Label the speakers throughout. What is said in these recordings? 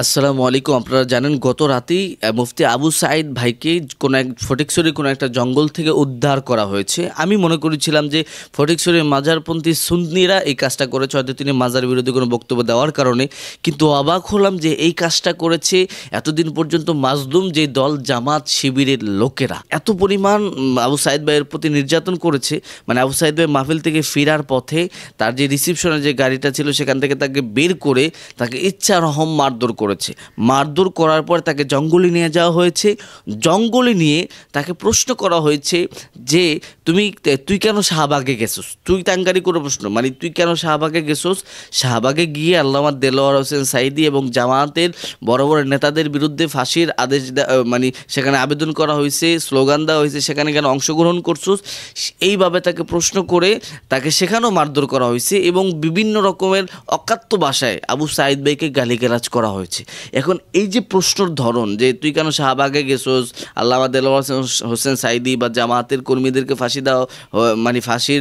Speaker 1: আসসালামু আলাইকুম। আপনারা জানেন গত রাতেই মুফতি আবু সাঈদ ভাইকে কোনো এক ফটিকছড়ির কোনো একটা জঙ্গল থেকে উদ্ধার করা হয়েছে। আমি মনে করেছিলাম যে ফটিকছড়ির মাজারপন্থী সুন্নিরা এই কাজটা করেছে, হয়তো তিনি মাজার বিরোধী কোনো বক্তব্য দেওয়ার কারণে। কিন্তু অবাক হলাম যে এই কাজটা করেছে এতদিন পর্যন্ত মাজলুম যে দল জামাত শিবিরের লোকেরা। এত পরিমাণ আবু সাঈদ ভাইয়ের প্রতি নির্যাতন করেছে, মানে আবু সাঈদ ভাই মাহফিল থেকে ফেরার পথে তার যে রিসিপশনের যে গাড়িটা ছিল সেখান থেকে তাকে বের করে তাকে ইচ্ছারহম মারধর করেছে। মারধর করার পর তাকে জঙ্গলে নিয়ে যাওয়া হয়েছে। জঙ্গলে নিয়ে তাকে প্রশ্ন করা হয়েছে যে তুই কেন শাহবাগে গেছোস, তুই তাঙ্গারি করে প্রশ্ন, মানে তুই কেন শাহবাগে গেছোস। শাহবাগে গিয়ে আল্লামা দেলোয়ার হোসেন সাঈদী এবং জামাতের বড় বড় নেতাদের বিরুদ্ধে ফাঁসির আদেশ মানে সেখানে আবেদন করা হয়েছে, স্লোগান দেওয়া হয়েছে, সেখানে কেন অংশগ্রহণ করছোস, এইভাবে তাকে প্রশ্ন করে তাকে সেখানেও মারধর করা হয়েছে এবং বিভিন্ন রকমের অকাত্য ভাষায় আবু সাঈদ ভাইকে গালিগালাজ করা হয়েছে। এখন এই যে প্রশ্নর ধরন যে তুই কেন শাহবাগে গেছোস, আল্লামা দেলোয়ার হোসেন সাঈদী বা জামাতের কর্মীদেরকে ফাঁসি দেওয়া, মানে ফাঁসির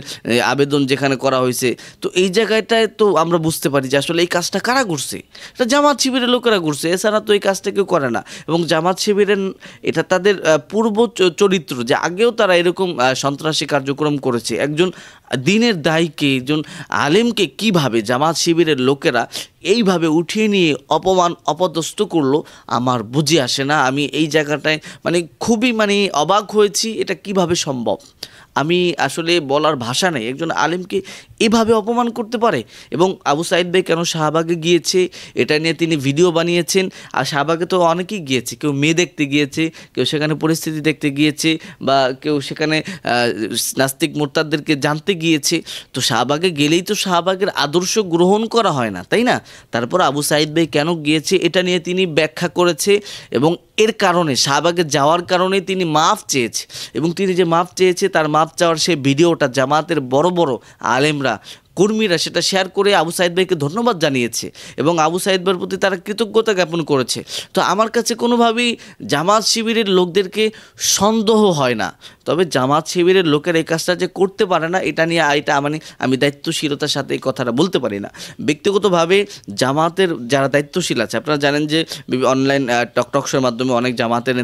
Speaker 1: আবেদন যেখানে করা হয়েছে, তো এই জায়গাটায় তো আমরা বুঝতে পারি যে আসলে এই কাজটা কারা করছে। এটা জামাত শিবিরের লোকেরা করছে, এছাড়া তো এই কাজটা কেউ করে না। এবং জামাত শিবিরের এটা তাদের পূর্ব চরিত্র যে আগেও তারা এরকম সন্ত্রাসী কার্যক্রম করেছে। একজন দিনের দায়ীকে, একজন আলেমকে কিভাবে জামাত শিবিরের লোকেরা এইভাবে উঠিয়ে নিয়ে অপমান অপদস্থ করলো আমার বুঝে আসে না। আমি এই জায়গাটায় খুবই অবাক হয়েছি, এটা কিভাবে সম্ভব। আমি আসলে বলার ভাষা নেই, একজন আলেমকে এভাবে অপমান করতে পারে। এবং আবু সাঈদ ভাই কেন শাহবাগে গিয়েছে এটা নিয়ে তিনি ভিডিও বানিয়েছেন। আর শাহবাগে তো অনেকেই গিয়েছে, কেউ মেয়ে দেখতে গিয়েছে, কেউ সেখানে পরিস্থিতি দেখতে গিয়েছে, বা কেউ সেখানে নাস্তিক মোরতাদদেরকে জানতে গিয়েছে। তো শাহবাগে গেলেই তো শাহবাগের আদর্শ গ্রহণ করা হয় না, তাই না? তারপর আবু সাঈদ ভাই কেন গিয়েছে এটা নিয়ে তিনি ব্যাখ্যা করেছে এবং এর কারণে শাহবাগে যাওয়ার কারণে তিনি মাফ চেয়েছে। এবং তিনি যে মাফ চেয়েছে তার মাফ চাওয়ার সেই ভিডিওটা জামাতের বড় বড় আলেমরা, কর্মীরা সেটা শেয়ার করে আবু সাঈদ ভাইকে ধন্যবাদ জানিয়েছে এবং আবু সাঈদ ভাইয়ের প্রতি তারা কৃতজ্ঞতা জ্ঞাপন করেছে। তো আমার কাছে কোনোভাবেই জামাত শিবিরের লোকদেরকে সন্দেহ হয় না, তবে জামাত শিবিরের লোকের এই কাজটা যে করতে পারে না এটা নিয়ে আমি দায়িত্বশীলতার সাথে এই কথাটা বলতে পারি না। ব্যক্তিগতভাবে জামাতের যারা দায়িত্বশীল আছে, আপনারা জানেন যে অনলাইন টকশোর মাধ্যমে অনেক জামাতের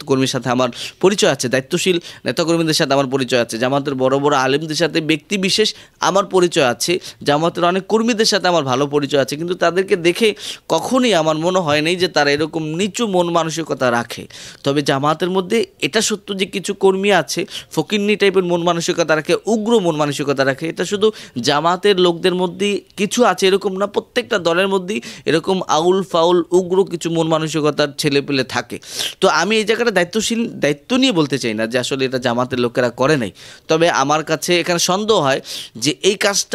Speaker 1: কর্মীর সাথে আমার পরিচয় আছে, দায়িত্বশীল নেতাকর্মীদের সাথে আমার পরিচয় আছে, জামাতের বড় বড় আলেমদের সাথে ব্যক্তি বিশেষ আমার পরিচয় আছে, জামাতের অনেক কর্মীদের সাথে আমার ভালো পরিচয় আছে। কিন্তু তাদেরকে দেখে কখনই আমার মনে হয় নাই যে তারা এরকম নিচু মন মানসিকতা রাখে। তবে জামাতের মধ্যে এটা সত্য যে কিছু কর্মী আছে ফকিন্নি টাইপের মন মানসিকতা রাখে, উগ্র মন মানসিকতা রাখে। এটা শুধু জামাতের লোকদের মধ্যেই কিছু আছে এরকম না, প্রত্যেকটা দলের মধ্যেই এরকম আউল ফাউল উগ্র কিছু মন মানসিকতার ছেলেপেলে থাকে। তো আমি এই জায়গাটা দায়িত্ব নিয়ে বলতে চাই না যে আসলে এটা জামাতের লোকেরা করে নাই। তবে আমার কাছে এখানে সন্দেহ হয় যে এই কাজটা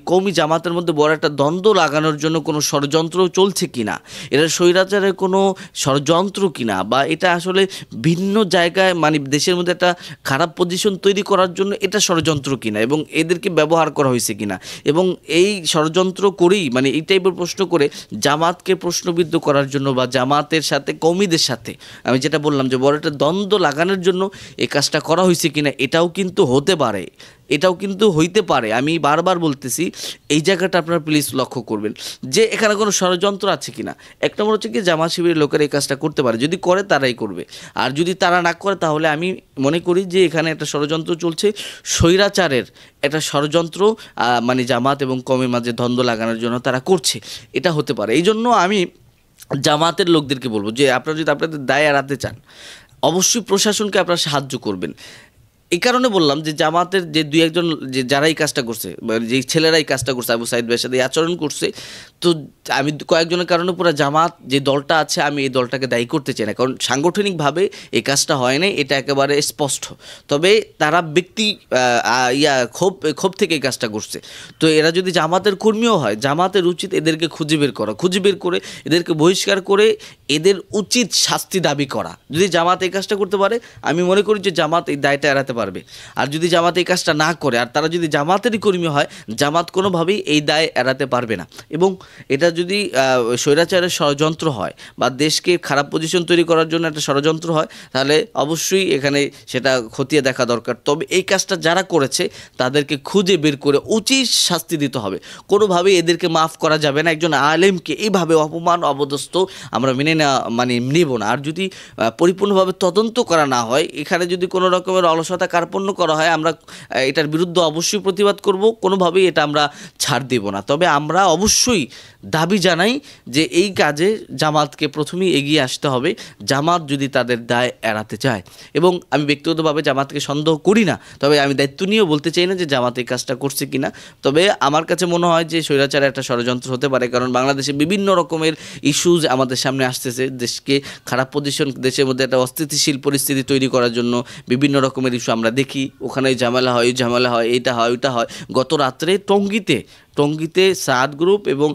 Speaker 1: কওমি জামাতের মধ্যে বড় একটা দ্বন্দ্ব লাগানোর জন্য কোনো ষড়যন্ত্র চলছে কিনা, এটা স্বৈরাচারের কোনো ষড়যন্ত্র কিনা, বা এটা আসলে ভিন্ন জায়গায় দেশের মধ্যে একটা খারাপ পজিশন তৈরি করার জন্য এটা ষড়যন্ত্র কিনা এবং এদেরকে ব্যবহার করা হয়েছে কিনা। এবং এই ষড়যন্ত্র করেই এই টাইপের প্রশ্ন করে জামাতকে প্রশ্নবিদ্ধ করার জন্য বা জামাতের সাথে কওমিদের সাথে আমি যেটা বললাম যে বড় একটা দ্বন্দ্ব লাগানোর জন্য এই কাজটা করা হয়েছে কিনা, এটাও কিন্তু হতে পারে, এটাও কিন্তু হইতে পারে। আমি বারবার বলতেছি এই জায়গাটা আপনারা প্লিজ লক্ষ্য করবেন যে এখানে কোনো ষড়যন্ত্র আছে কিনা। এক নম্বর হচ্ছে কি জামাত শিবিরের লোকেরা এই কাজটা করতে পারে, যদি করে তারাই করবে, আর যদি তারা না করে তাহলে আমি মনে করি যে এখানে একটা ষড়যন্ত্র চলছে, স্বৈরাচারের একটা ষড়যন্ত্র জামাত এবং কওমের মাঝে দ্বন্দ্ব লাগানোর জন্য তারা করছে, এটা হতে পারে। এই জন্য আমি জামাতের লোকদেরকে বলবো যে আপনারা যদি আপনাদের দায় এড়াতে চান অবশ্যই প্রশাসনকে আপনারা সাহায্য করবেন। এই কারণে বললাম যে জামাতের যে দুই একজন যে যারা এই কাজটা করছে, যে ছেলেরা এই কাজটা করছে, আবু সাঈদ ভাইয়ের সাথে আচরণ করছে, তো আমি কয়েকজনের কারণে পুরো জামাত যে দলটা আছে আমি এই দলটাকে দায়ী করতে চাই না, কারণ সাংগঠনিকভাবে এই কাজটা হয় নাই, এটা একেবারে স্পষ্ট। তবে তারা ব্যক্তি ক্ষোভ থেকে এই কাজটা করছে। তো এরা যদি জামাতের কর্মীও হয়, জামাতের উচিত এদেরকে খুঁজে বের করে এদেরকে বহিষ্কার করে এদের উচিত শাস্তি দাবি করা। যদি জামাত এই কাজটা করতে পারে আমি মনে করি যে জামাত এই দায়টা এড়াতে পারবে। আর যদি জামাত এই কাজটা না করে আর তারা যদি জামাতেরই কর্মী হয়, জামাত কোনোভাবেই এই দায় এড়াতে পারবে না। এবং এটা যদি স্বৈরাচারের ষড়যন্ত্র হয় বা দেশকে খারাপ পজিশন তৈরি করার জন্য একটা ষড়যন্ত্র হয়, তাহলে অবশ্যই এখানে সেটা খতিয়ে দেখা দরকার। তবে এই কাজটা যারা করেছে তাদেরকে খুঁজে বের করে উচিত শাস্তি দিতে হবে। কোনোভাবেই এদেরকে মাফ করা যাবে না। একজন আলেমকে এইভাবে অপমান অপদস্থ আমরা মেনে নেওয়া নেব না। আর যদি পরিপূর্ণভাবে তদন্ত করা না হয়, এখানে যদি কোনো রকমের অলসতা কার্পণ্য করা হয়, আমরা এটার বিরুদ্ধে অবশ্যই প্রতিবাদ করব। কোনোভাবেই এটা আমরা ছাড় দেব না। তবে আমরা অবশ্যই দাবি জানাই যে এই কাজে জামাতকে প্রথমেই এগিয়ে আসতে হবে, জামাত যদি তাদের দায় এড়াতে চায়। এবং আমি ব্যক্তিগতভাবে জামাতকে সন্দেহ করি না, তবে আমি দায়িত্ব নিয়েও বলতে চাই না যে জামাত এই কাজটা করছে কিনা। তবে আমার কাছে মনে হয় যে স্বৈরাচারের একটা ষড়যন্ত্র হতে পারে, কারণ বাংলাদেশে বিভিন্ন রকমের ইস্যুজ আমাদের সামনে আসতেছে। দেশকে খারাপ পজিশন, দেশের মধ্যে একটা অস্থিতিশীল পরিস্থিতি তৈরি করার জন্য বিভিন্ন রকমের ইস্যু আমরা দেখি। ওখানে ঝামেলা হয়, ঝামেলা হয়, এইটা হয়, ওইটা হয়। গত রাত্রে টঙ্গীতে সাদ গ্রুপ এবং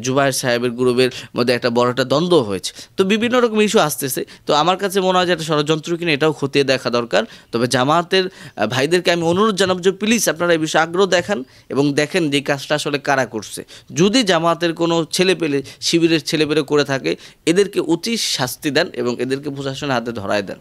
Speaker 1: জুবায়ের সাহেবের গ্রুপের মধ্যে একটা বড় একটা দ্বন্দ্ব হয়েছে। তো বিভিন্ন রকম ইস্যু আসতেছে। তো আমার কাছে মনে হয় যে একটা ষড়যন্ত্র কিনা এটাও খতিয়ে দেখা দরকার। তবে জামাতের ভাইদেরকে আমি অনুরোধ জানাবো যে প্লিজ আপনারা এই বিষয়ে আগ্রহ দেখান এবং দেখেন যে কাজটা আসলে কারা করছে। যদি জামাতের কোনো ছেলেপেলে, শিবিরের ছেলেপেলে করে থাকে, এদেরকে উচিত শাস্তি দেন এবং এদেরকে প্রশাসনের হাতে ধরায় দেন।